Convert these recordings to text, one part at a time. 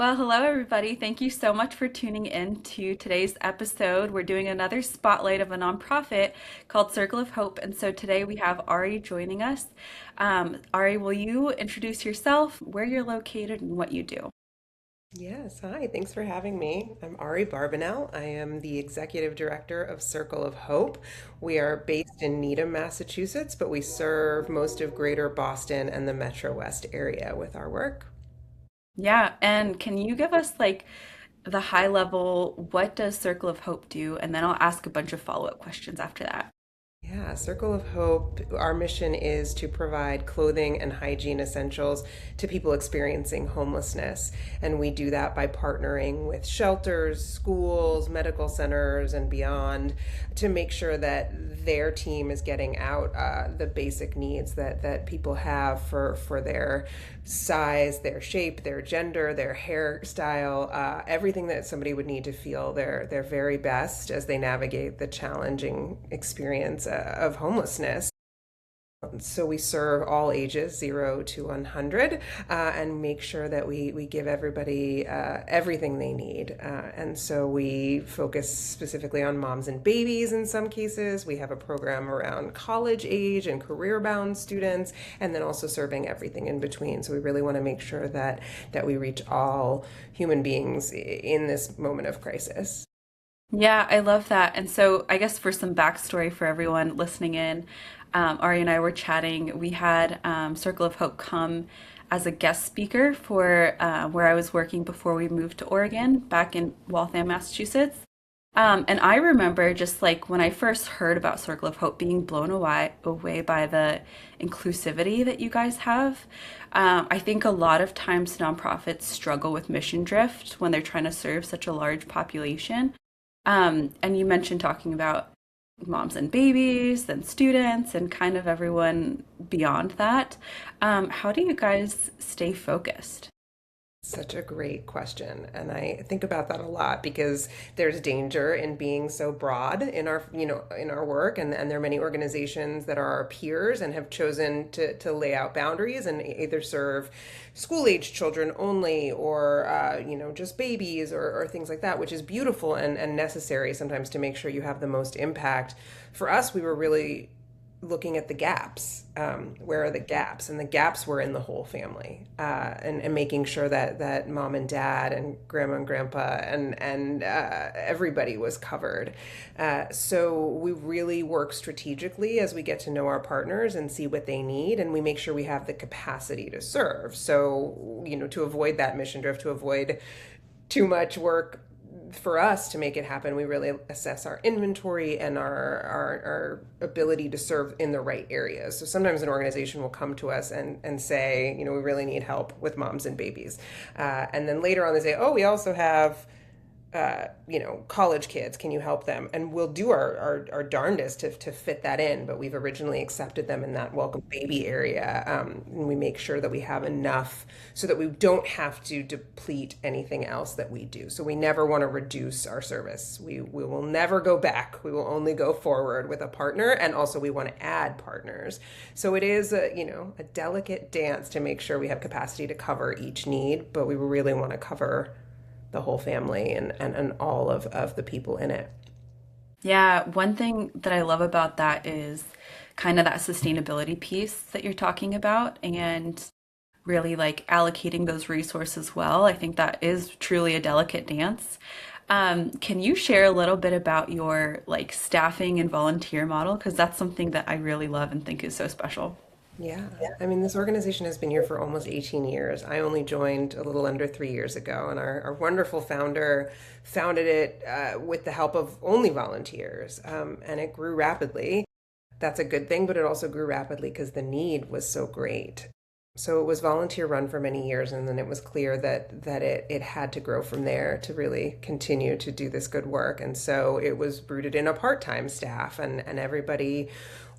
Well, hello, everybody. Thank you so much for tuning in to today's episode. We're doing another spotlight of a nonprofit called Circle of Hope. And so today we have Ari joining us. Ari, will you introduce yourself, where you're located, and what you do? Yes, hi, thanks for having me. I'm Ari Barbanell. I am the executive director of Circle of Hope. We are based in Needham, Massachusetts, but we serve most of greater Boston and the Metro West area with our work. Yeah, and can you give us like the high level, what does Circle of Hope do? And then I'll ask a bunch of follow-up questions after that. Yeah, Circle of Hope, our mission is to provide clothing and hygiene essentials to people experiencing homelessness. And we do that by partnering with shelters, schools, medical centers, and beyond to make sure that their team is getting out the basic needs that people have for their size, their shape, their gender, their hairstyle, everything that somebody would need to feel their very best as they navigate the challenging experience of homelessness. So we serve all ages, 0 to 100, and make sure that we give everybody everything they need. And so we focus specifically on moms and babies in some cases. We have a program around college age and career-bound students, and then also serving everything in between. So we really want to make sure that we reach all human beings in this moment of crisis. Yeah, I love that. And so, I guess for some backstory for everyone listening in, Ari and I were chatting. We had Circle of Hope come as a guest speaker for where I was working before we moved to Oregon, back in Waltham, Massachusetts. And I remember just like when I first heard about Circle of Hope being blown away by the inclusivity that you guys have. I think a lot of times nonprofits struggle with mission drift when they're trying to serve such a large population. And you mentioned talking about moms and babies, then students, and kind of everyone beyond that. How do you guys stay focused? Such a great question. And I think about that a lot because there's danger in being so broad in our work. And there are many organizations that are our peers and have chosen to lay out boundaries and either serve school age children only or, just babies or things like that, which is beautiful and necessary sometimes to make sure you have the most impact. For us, we were really looking at the gaps. Where are the gaps? And the gaps were in the whole family, and making sure that mom and dad and grandma and grandpa and everybody was covered. So we really work strategically as we get to know our partners and see what they need, and we make sure we have the capacity to serve. So, to avoid that mission drift, to avoid too much work for us to make it happen, we really assess our inventory and our ability to serve in the right areas. So sometimes an organization will come to us and say, we really need help with moms and babies. And then later on they say, oh, we also have college kids, can you help them? And we'll do our darndest to fit that in, but we've originally accepted them in that welcome baby area. And we make sure that we have enough so that we don't have to deplete anything else that we do. So we never want to reduce our service. We will never go back. We will only go forward with a partner. And also we want to add partners. So it is a delicate dance to make sure we have capacity to cover each need, but we really want to cover the whole family and all of the people in it. Yeah, one thing that I love about that is kind of that sustainability piece that you're talking about and really like allocating those resources well. I think that is truly a delicate dance. Can you share a little bit about your like staffing and volunteer model? Because that's something that I really love and think is so special. Yeah. I mean, this organization has been here for almost 18 years. I only joined a little under 3 years ago, and our wonderful founder founded it with the help of only volunteers, and it grew rapidly. That's a good thing, but it also grew rapidly because the need was so great. So it was volunteer run for many years, and then it was clear that it had to grow from there to really continue to do this good work. And so it was rooted in a part-time staff, and everybody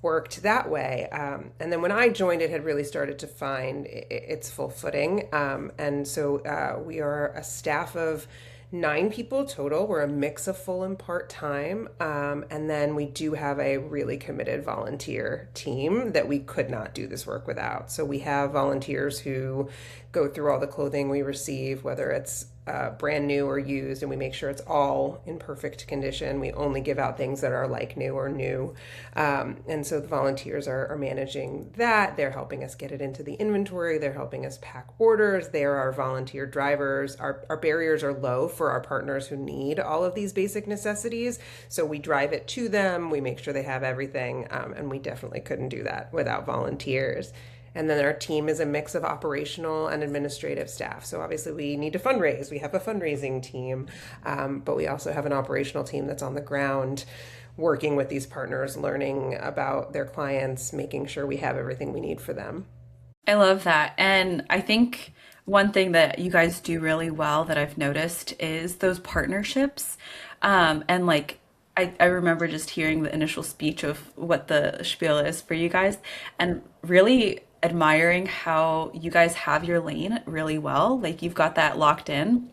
worked that way. And then when I joined, it had really started to find its full footing. And so we are a staff of 9 people total. We're a mix of full and part-time. And then we do have a really committed volunteer team that we could not do this work without. So we have volunteers who go through all the clothing we receive, whether it's brand new or used, and we make sure it's all in perfect condition. We only give out things that are like new or new. And so the volunteers are managing that. They're helping us get it into the inventory. They're helping us pack orders. They're our volunteer drivers. Our barriers are low for our partners who need all of these basic necessities. So we drive it to them. We make sure they have everything. And we definitely couldn't do that without volunteers. And then our team is a mix of operational and administrative staff. So obviously we need to fundraise. We have a fundraising team, but we also have an operational team that's on the ground working with these partners, learning about their clients, making sure we have everything we need for them. I love that. And I think one thing that you guys do really well that I've noticed is those partnerships. And like, I remember just hearing the initial speech of what the spiel is for you guys and really admiring how you guys have your lane really well. Like, you've got that locked in.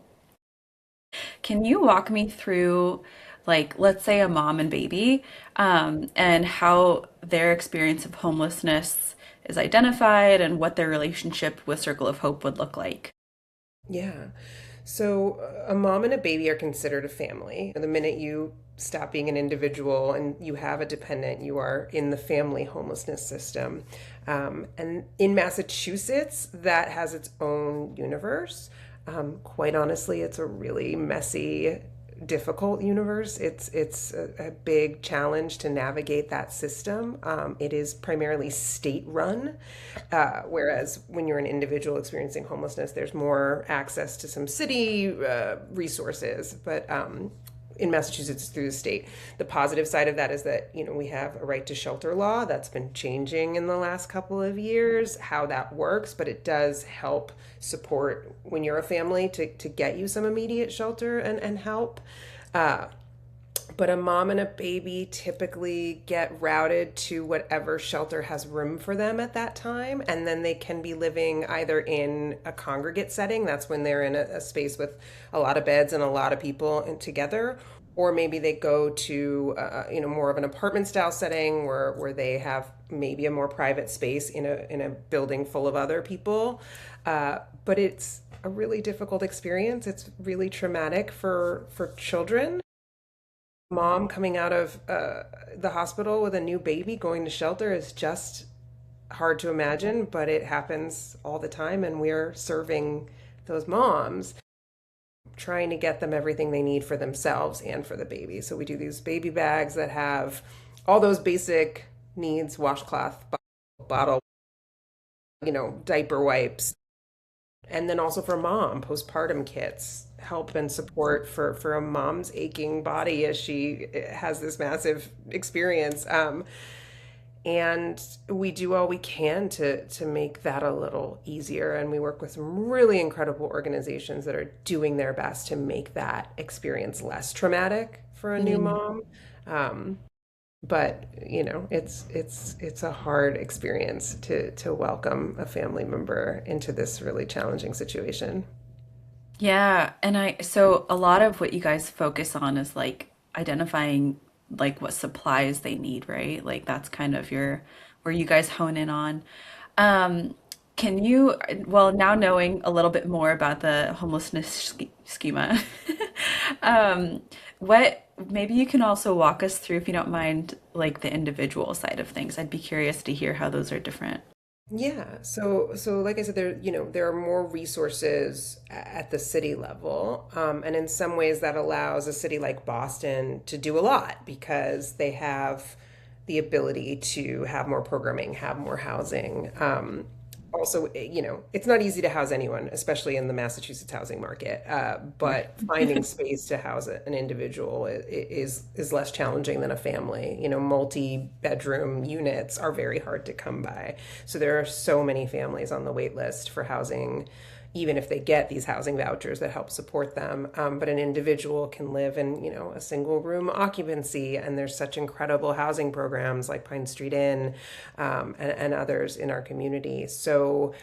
Can you walk me through, like, let's say a mom and baby, and how their experience of homelessness is identified and what their relationship with Circle of Hope would look like? Yeah. So a mom and a baby are considered a family. The minute you stop being an individual and you have a dependent, you are in the family homelessness system. And in Massachusetts, that has its own universe. Quite honestly, it's a really messy, difficult universe. It's a big challenge to navigate that system. It is primarily state run, whereas when you're an individual experiencing homelessness, there's more access to some city resources. But in Massachusetts, through the state. The positive side of that is that, we have a right to shelter law that's been changing in the last couple of years, how that works, but it does help support when you're a family to get you some immediate shelter and help. Uh, but a mom and a baby typically get routed to whatever shelter has room for them at that time. And then they can be living either in a congregate setting, that's when they're in a space with a lot of beds and a lot of people together. Or maybe they go to, more of an apartment style setting where they have maybe a more private space in a building full of other people. But it's a really difficult experience. It's really traumatic for children. Mom coming out of the hospital with a new baby going to shelter is just hard to imagine, but it happens all the time, and we're serving those moms, trying to get them everything they need for themselves and for the baby. So we do these baby bags that have all those basic needs: washcloth, bottle, diaper wipes, and then also for mom, postpartum kits, help and support for a mom's aching body as she has this massive experience. And we do all we can to make that a little easier. And we work with some really incredible organizations that are doing their best to make that experience less traumatic for a new Mm. mom. Um, but it's a hard experience to welcome a family member into this really challenging situation. Yeah, and so a lot of what you guys focus on is like identifying like what supplies they need, right? Like that's kind of your where you guys hone in on. Um, can you, well, now knowing a little bit more about the homelessness schema, um, what maybe you can also walk us through, if you don't mind, like the individual side of things. I'd be curious to hear how those are different. Yeah, so like I said, there are more resources at the city level, and in some ways that allows a city like Boston to do a lot because they have the ability to have more programming, have more housing. Also, it's not easy to house anyone, especially in the Massachusetts housing market. Right. But finding space to house an individual is less challenging than a family. Multi-bedroom units are very hard to come by. So there are so many families on the wait list for housing, even if they get these housing vouchers that help support them. But an individual can live in, a single room occupancy, and there's such incredible housing programs like Pine Street Inn, and others in our community. So,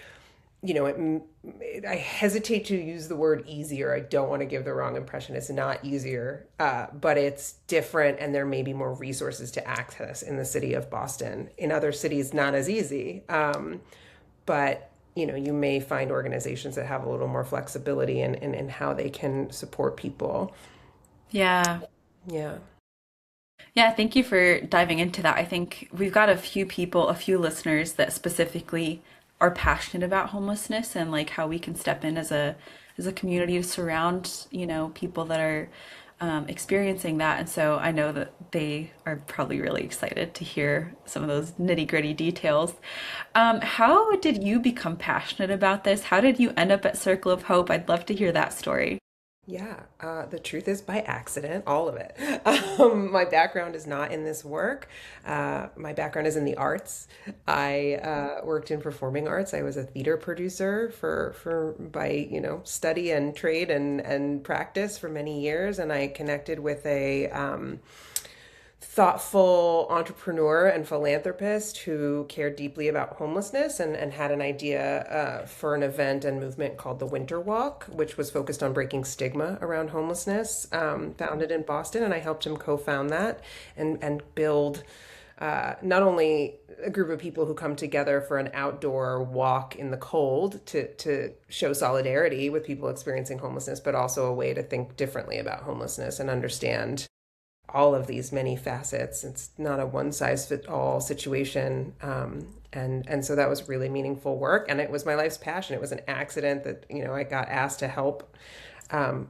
I hesitate to use the word easier. I don't want to give the wrong impression. It's not easier, but it's different, and there may be more resources to access in the city of Boston. In other cities, not as easy. But you may find organizations that have a little more flexibility in how they can support people. Yeah. Yeah. Yeah, thank you for diving into that. I think we've got a few people, a few listeners that specifically are passionate about homelessness and like how we can step in as a community to surround, people that are experiencing that. And so I know that they are probably really excited to hear some of those nitty-gritty details. How did you become passionate about this? How did you end up at Circle of Hope? I'd love to hear that story. Yeah, the truth is by accident, all of it. My background is not in this work. My background is in the arts. I worked in performing arts. I was a theater producer for by study and trade and practice for many years, and I connected with a thoughtful entrepreneur and philanthropist who cared deeply about homelessness and had an idea for an event and movement called the Winter Walk, which was focused on breaking stigma around homelessness, founded in Boston. And I helped him co-found that and build not only a group of people who come together for an outdoor walk in the cold to show solidarity with people experiencing homelessness, but also a way to think differently about homelessness and understand all of these many facets. It's not a one size fit all situation. And so that was really meaningful work. And it was my life's passion. It was an accident that, I got asked to help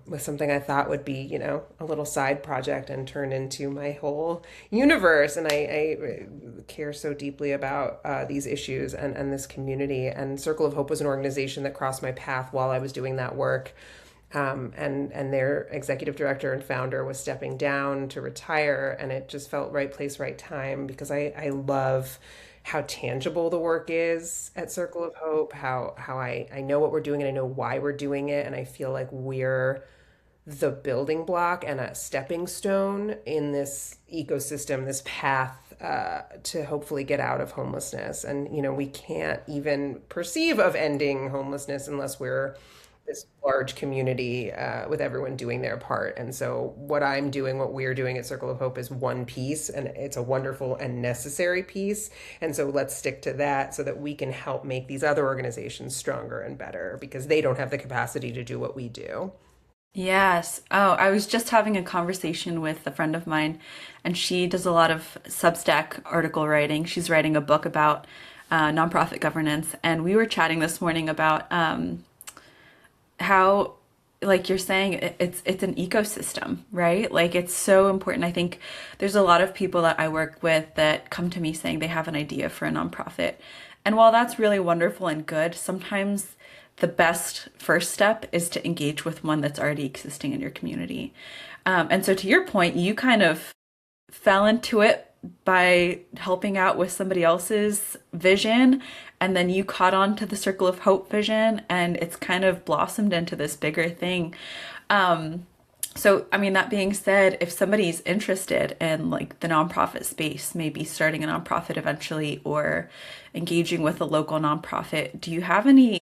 with something I thought would be, a little side project and turned into my whole universe. And I care so deeply about these issues and this community. And Circle of Hope was an organization that crossed my path while I was doing that work. And their executive director and founder was stepping down to retire, and it just felt right place, right time because I love how tangible the work is at Circle of Hope, how I know what we're doing and I know why we're doing it, and I feel like we're the building block and a stepping stone in this ecosystem, this path to hopefully get out of homelessness. And we can't even perceive of ending homelessness unless we're this large community with everyone doing their part. And so what I'm doing, what we're doing at Circle of Hope is one piece, and it's a wonderful and necessary piece. And so let's stick to that so that we can help make these other organizations stronger and better because they don't have the capacity to do what we do. Yes. Oh, I was just having a conversation with a friend of mine, and she does a lot of Substack article writing. She's writing a book about nonprofit governance, and we were chatting this morning about how, like you're saying, it's an ecosystem, right? Like it's so important. I think there's a lot of people that I work with that come to me saying they have an idea for a nonprofit. And while that's really wonderful and good, sometimes the best first step is to engage with one that's already existing in your community. And so to your point, you kind of fell into it by helping out with somebody else's vision, and then you caught on to the Circle of Hope vision, and it's kind of blossomed into this bigger thing. So, I mean, that being said, if somebody's interested in like the nonprofit space, maybe starting a nonprofit eventually or engaging with a local nonprofit, do you have any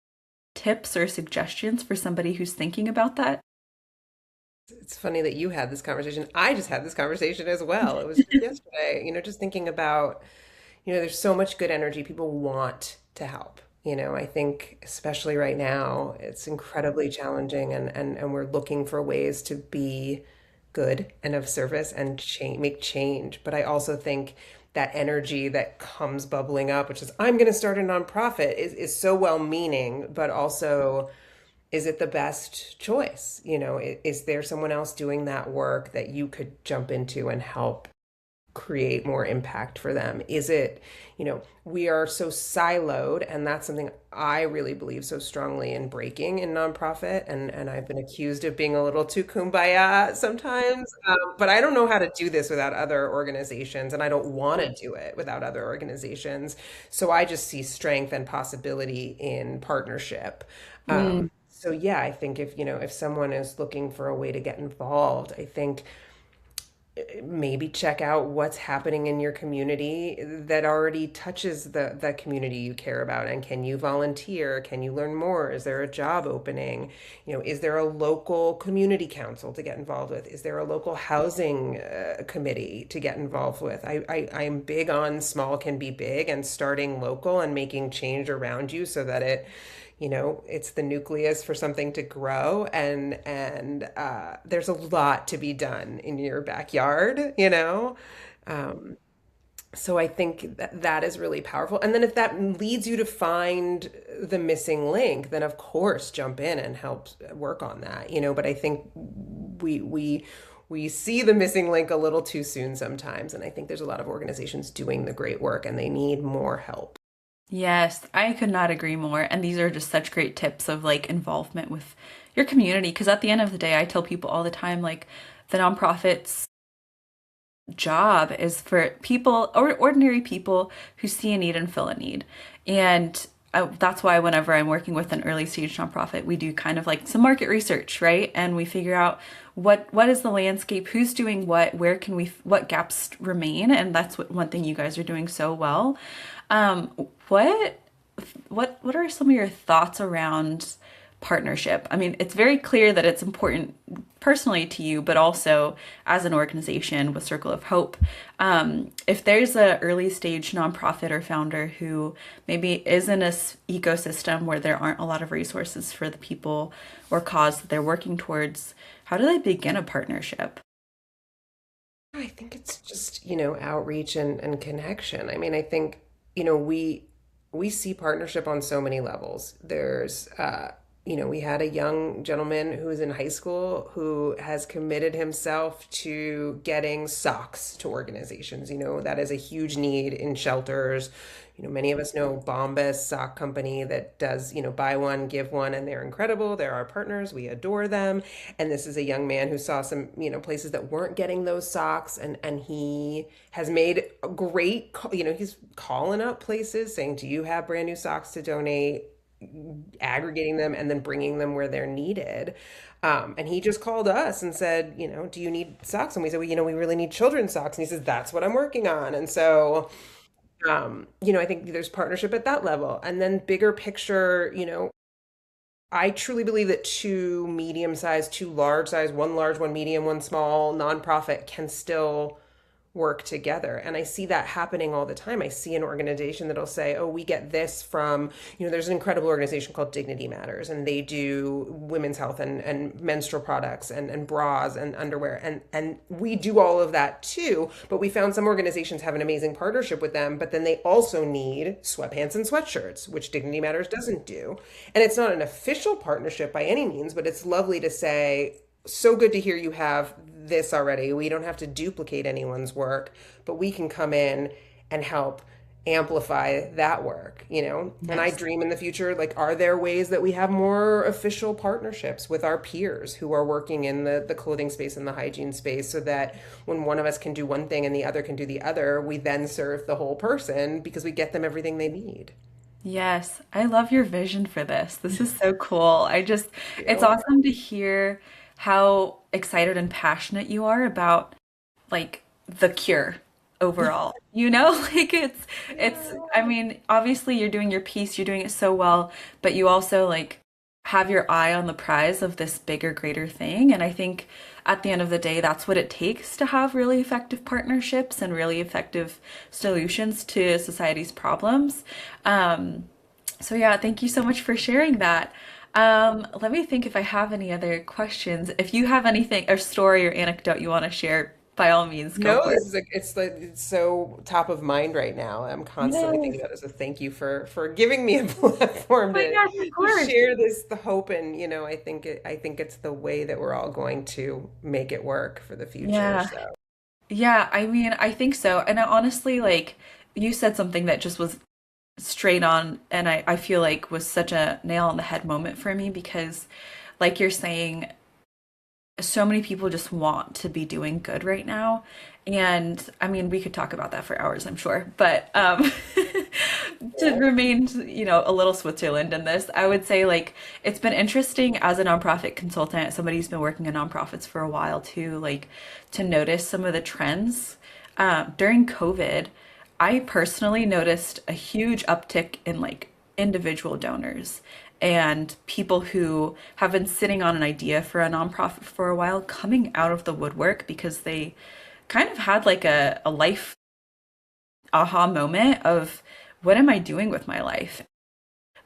tips or suggestions for somebody who's thinking about that? It's funny that you had this conversation. I just had this conversation as well. It was just yesterday, just thinking about, there's so much good energy. People want to help. I think especially right now, it's incredibly challenging and we're looking for ways to be good and of service and make change. But I also think that energy that comes bubbling up, which is I'm going to start a nonprofit, is so well meaning, but also is it the best choice? Is there someone else doing that work that you could jump into and help create more impact for them? Is it, we are so siloed, and that's something I really believe so strongly in breaking in nonprofit. And I've been accused of being a little too kumbaya sometimes, but I don't know how to do this without other organizations, and I don't want to do it without other organizations. So I just see strength and possibility in partnership. Mm, So yeah, I think if someone is looking for a way to get involved, I think maybe check out what's happening in your community that already touches the community you care about. And can you volunteer? Can you learn more? Is there a job opening? Is there a local community council to get involved with? Is there a local housing committee to get involved with? I'm big on small can be big and starting local and making change around you so that it's the nucleus for something to grow, and there's a lot to be done in your backyard. Um, so I think that is really powerful. And then if that leads you to find the missing link, then of course jump in and help work on that. But I think we see the missing link a little too soon sometimes, and I think there's a lot of organizations doing the great work and they need more help. Yes, I could not agree more. And these are just such great tips of like involvement with your community. Because at the end of the day, I tell people all the time, like the nonprofit's job is for people or ordinary people who see a need and fill a need. And that's why whenever I'm working with an early stage nonprofit, we do kind of like some market research, right? And we figure out what is the landscape, who's doing what, where can we, what gaps remain, and that's one thing you guys are doing so well. Um, what what are some of your thoughts around partnership? I mean, it's very clear that it's important personally to you, but also as an organization with Circle of Hope. If there's a early stage nonprofit or founder who maybe is in a ecosystem where there aren't a lot of resources for the people or cause that they're working towards, how do they begin a partnership? I think it's just, outreach and connection. I mean, I think, we see partnership on so many levels. We had a young gentleman who was in high school who has committed himself to getting socks to organizations. That is a huge need in shelters. Many of us know Bombas Sock Company that does, buy one, give one, and they're incredible. They're our partners. We adore them. And this is a young man who saw some, places that weren't getting those socks, and he has made a great, he's calling up places saying, "Do you have brand new socks to donate?" Aggregating them and then bringing them where they're needed. And he just called us and said, "Do you need socks?" And we said, "Well, we really need children's socks." And he says, "That's what I'm working on." And so, I think there's partnership at that level. And then bigger picture, I truly believe that two medium sized, two large size, one large, one medium, one small nonprofit can still work together. And I see that happening all the time. I see an organization that'll say, "Oh, we get this from," there's an incredible organization called Dignity Matters, and they do women's health and menstrual products and bras and underwear. And we do all of that too. But we found some organizations have an amazing partnership with them, but then they also need sweatpants and sweatshirts, which Dignity Matters doesn't do. And it's not an official partnership by any means, but it's lovely to say, "So good to hear you have this already. We don't have to duplicate anyone's work, but we can come in and help amplify that work." And I Yes. dream in the future, like, are there ways that we have more official partnerships with our peers who are working in the clothing space and the hygiene space, so that when one of us can do one thing and the other can do the other, we then serve the whole person because we get them everything they need. Yes, I love your vision for this. This is so cool. It's You awesome to hear how excited and passionate you are about like the cure overall. Like I mean, obviously you're doing your piece, you're doing it so well, but you also like have your eye on the prize of this bigger, greater thing. And I think at the end of the day, that's what it takes to have really effective partnerships and really effective solutions to society's problems. So yeah, thank you so much for sharing that. Let me think if I have any other questions. If you have anything or story or anecdote you want to share, by all means, go No, for it. this is it's so top of mind right now. I'm constantly thinking Yes. about it. So thank you for giving me a platform Oh my gosh, of to course. share the hope, and I think it's the way that we're all going to make it work for the future. Yeah. So Yeah, I mean, I think so. And I honestly, like, you said something that just was straight on, and I feel like was such a nail on the head moment for me because, like you're saying, so many people just want to be doing good right now. And I mean, we could talk about that for hours, I'm sure. But To Yeah. remain, a little Switzerland in this, I would say like it's been interesting as a nonprofit consultant, somebody who's been working in nonprofits for a while too, like to notice some of the trends. During COVID, I personally noticed a huge uptick in like individual donors and people who have been sitting on an idea for a nonprofit for a while coming out of the woodwork because they kind of had like a life aha moment of what am I doing with my life?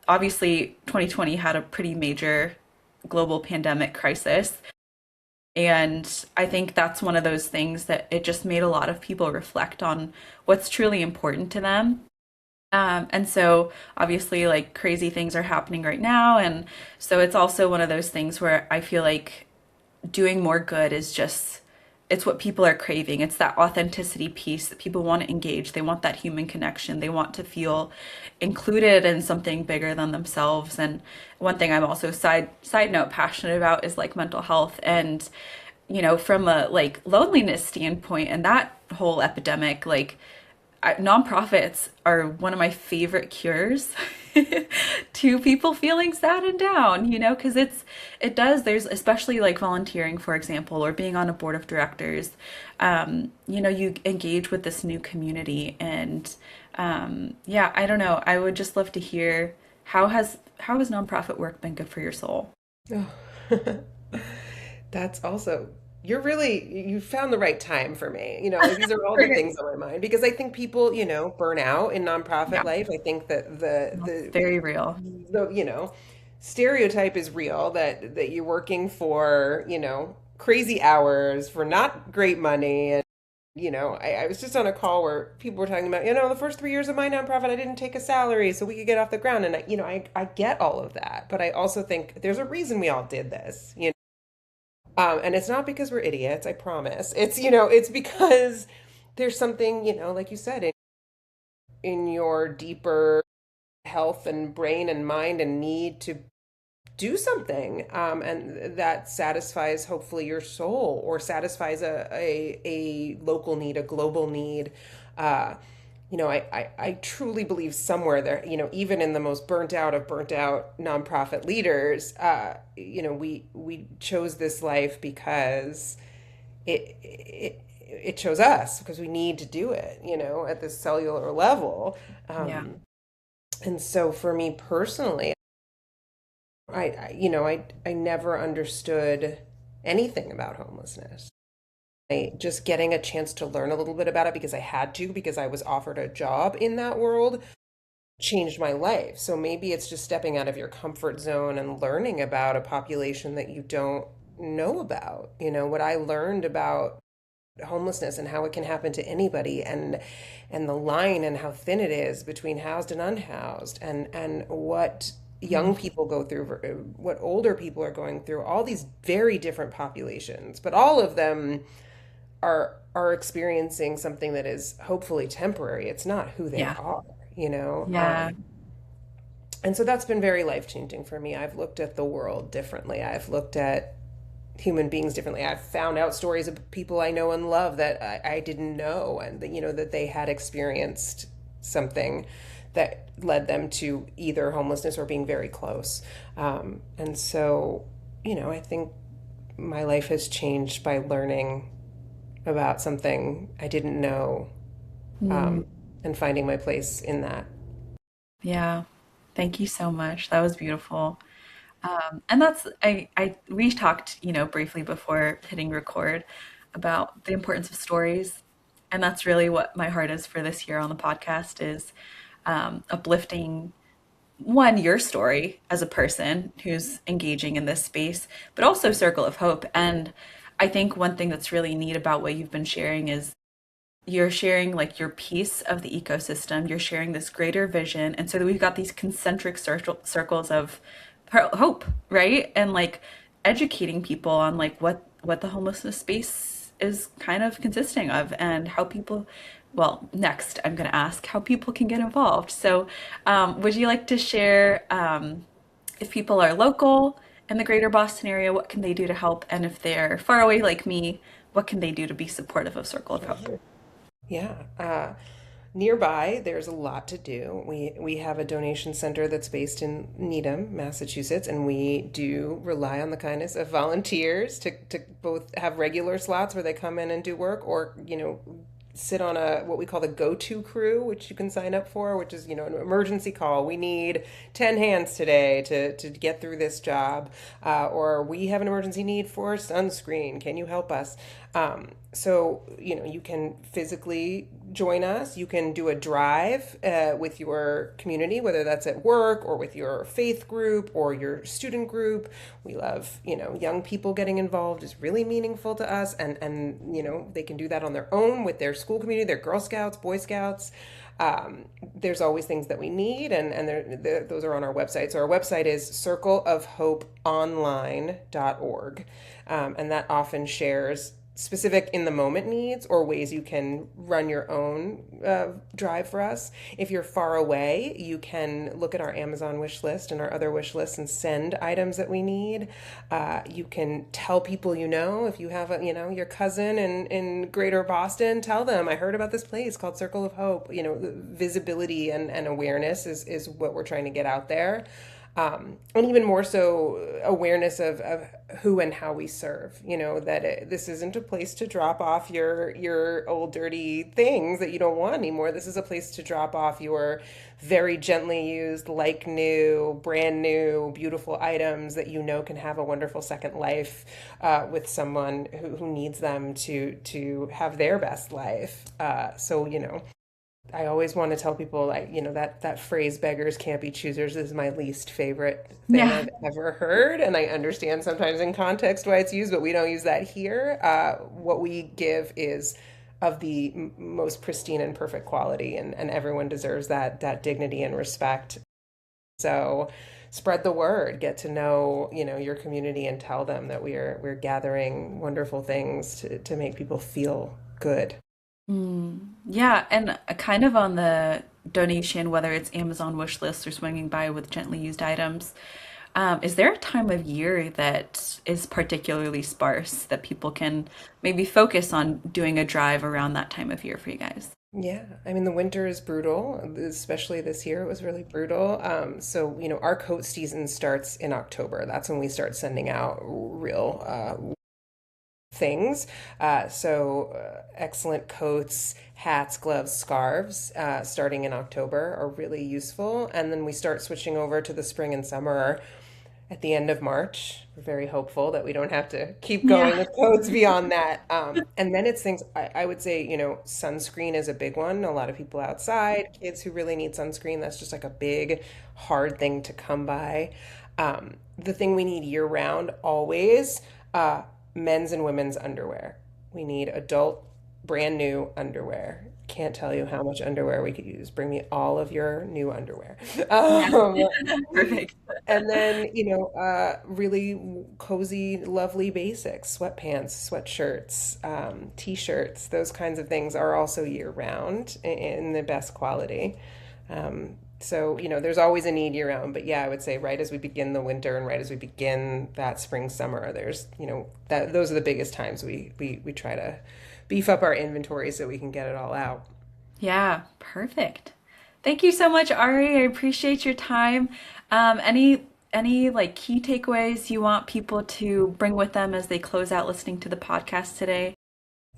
Obviously, 2020 had a pretty major global pandemic crisis. And I think that's one of those things that it just made a lot of people reflect on what's truly important to them. And so obviously, like crazy things are happening right now. And so it's also one of those things where I feel like doing more good is just it's what people are craving. It's that authenticity piece that people want to engage. They want that human connection. They want to feel included in something bigger than themselves. And one thing I'm also side note passionate about is like mental health and from a like loneliness standpoint and that whole epidemic like nonprofits are one of my favorite cures to people feeling sad and down, because it does, there's especially like volunteering, for example, or being on a board of directors. You engage with this new community and yeah, I don't know. I would just love to hear how has nonprofit work been good for your soul? Oh. That's also, you found the right time for me. Like these are all the Okay. things on my mind because I think people, burn out in nonprofit Yeah, life. I think that the that's the very real. the stereotype is real that you're working for, crazy hours for not great money. And I was just on a call where people were talking about, the first 3 years of my nonprofit, I didn't take a salary so we could get off the ground. And I get all of that, but I also think there's a reason we all did this. And it's not because we're idiots, I promise. It's because there's something, like you said, in your deeper health and brain and mind and need to do something. And that satisfies hopefully your soul or satisfies a local need, a global need. Uh, I truly believe somewhere there, even in the most burnt out nonprofit leaders, we chose this life because it chose us because we need to do it, at this cellular level. Yeah. And so for me personally, I never understood anything about homelessness. Just getting a chance to learn a little bit about it because I had to, because I was offered a job in that world, changed my life. So maybe it's just stepping out of your comfort zone and learning about a population that you don't know about. What I learned about homelessness and how it can happen to anybody, and the line and how thin it is between housed and unhoused, and what young Mhm. people go through, what older people are going through, all these very different populations, but all of them are experiencing something that is hopefully temporary. It's not who they Yeah. are, you know. Yeah. And so that's been very life changing for me. I've looked at the world differently. I've looked at human beings differently. I've found out stories of people I know and love that I didn't know, and that that they had experienced something that led them to either homelessness or being very close. And so, I think my life has changed by learning about something I didn't know, Mm. um, and finding my place in that. Yeah. Thank you so much. That was beautiful. And that's we talked, briefly before hitting record about the importance of stories. And that's really what my heart is for this year on the podcast is uplifting one, your story as a person who's engaging in this space, but also Circle of Hope. And I think one thing that's really neat about what you've been sharing is you're sharing like your piece of the ecosystem, you're sharing this greater vision, and so that we've got these concentric circles of hope, right? And like educating people on like what the homelessness space is kind of consisting of and how people, well, next I'm going to ask how people can get involved. So would you like to share, if people are local in the greater Boston area, what can they do to help, and if they're far away like me, what can they do to be supportive of Circle of Hope? Sure. Yeah. Nearby, there's a lot to do. We have a donation center that's based in Needham, Massachusetts, and we do rely on the kindness of volunteers to both have regular slots where they come in and do work, or sit on a what we call the go-to crew, which you can sign up for, which is an emergency call. We need 10 hands today to get through this job, or we have an emergency need for sunscreen. Can you help us? So you can physically join us. You can do a drive with your community, whether that's at work or with your faith group or your student group. We love, young people getting involved is really meaningful to us, and they can do that on their own with their school community, their Girl Scouts, Boy Scouts. There's always things that we need, and those are on our website. So our website is circleofhopeonline.org, and that often shares specific in the moment needs or ways you can run your own drive for us. If you're far away, you can look at our Amazon wish list and our other wish lists and send items that we need. You can tell people if you have your cousin in Greater Boston, tell them I heard about this place called Circle of Hope. Visibility and awareness is what we're trying to get out there. And even more so, awareness of who and how we serve. This isn't a place to drop off your old dirty things that you don't want anymore. This is a place to drop off your very gently used, like new, brand new, beautiful items that can have a wonderful second life with someone who needs them to have their best life. I always want to tell people, that phrase "beggars can't be choosers" is my least favorite thing Yeah. I've ever heard, and I understand sometimes in context why it's used, but we don't use that here. What we give is of the most pristine and perfect quality, and everyone deserves that dignity and respect. So spread the word, get to know your community, and tell them that we're gathering wonderful things to make people feel good. Yeah, and kind of on the donation, whether it's Amazon wish list or swinging by with gently used items, is there a time of year that is particularly sparse that people can maybe focus on doing a drive around that time of year for you guys? Yeah, I mean, the winter is brutal, especially this year. It was really brutal. So our coat season starts in October. That's when we start sending out real things. Excellent coats, hats, gloves, scarves, starting in October are really useful. And then we start switching over to the spring and summer at the end of March. We're very hopeful that we don't have to keep going Yeah. with codes beyond that. And then it's things I would say, sunscreen is a big one. A lot of people outside, kids who really need sunscreen, that's just like a big, hard thing to come by. The thing we need year round always, men's and women's underwear. We need adult, brand new underwear. Can't tell you how much underwear we could use. Bring me all of your new underwear. Yeah. Um, Perfect. and then, really cozy, lovely basics, sweatpants, sweatshirts, t-shirts, those kinds of things are also year round in the best quality. So there's always a need year round, but yeah, I would say right as we begin the winter and right as we begin that spring, summer, that those are the biggest times we try to beef up our inventory so we can get it all out. Yeah, perfect. Thank you so much, Ari. I appreciate your time. Any like key takeaways you want people to bring with them as they close out listening to the podcast today?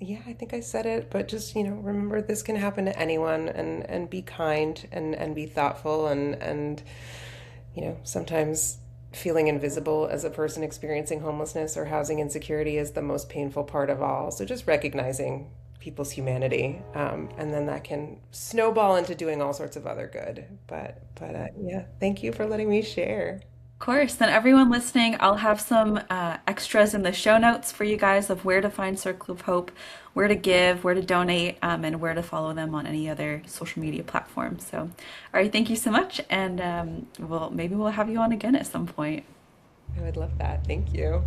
Yeah, I think I said it, but just, remember this can happen to anyone, and be kind and be thoughtful, and sometimes feeling invisible as a person experiencing homelessness or housing insecurity is the most painful part of all. So just recognizing people's humanity, and then that can snowball into doing all sorts of other good. But yeah, thank you for letting me share. Of course. Then everyone listening, I'll have some extras in the show notes for you guys of where to find Circle of Hope, where to give, where to donate, and where to follow them on any other social media platforms. So, all right, thank you so much, and maybe we'll have you on again at some point. I would love that. Thank you.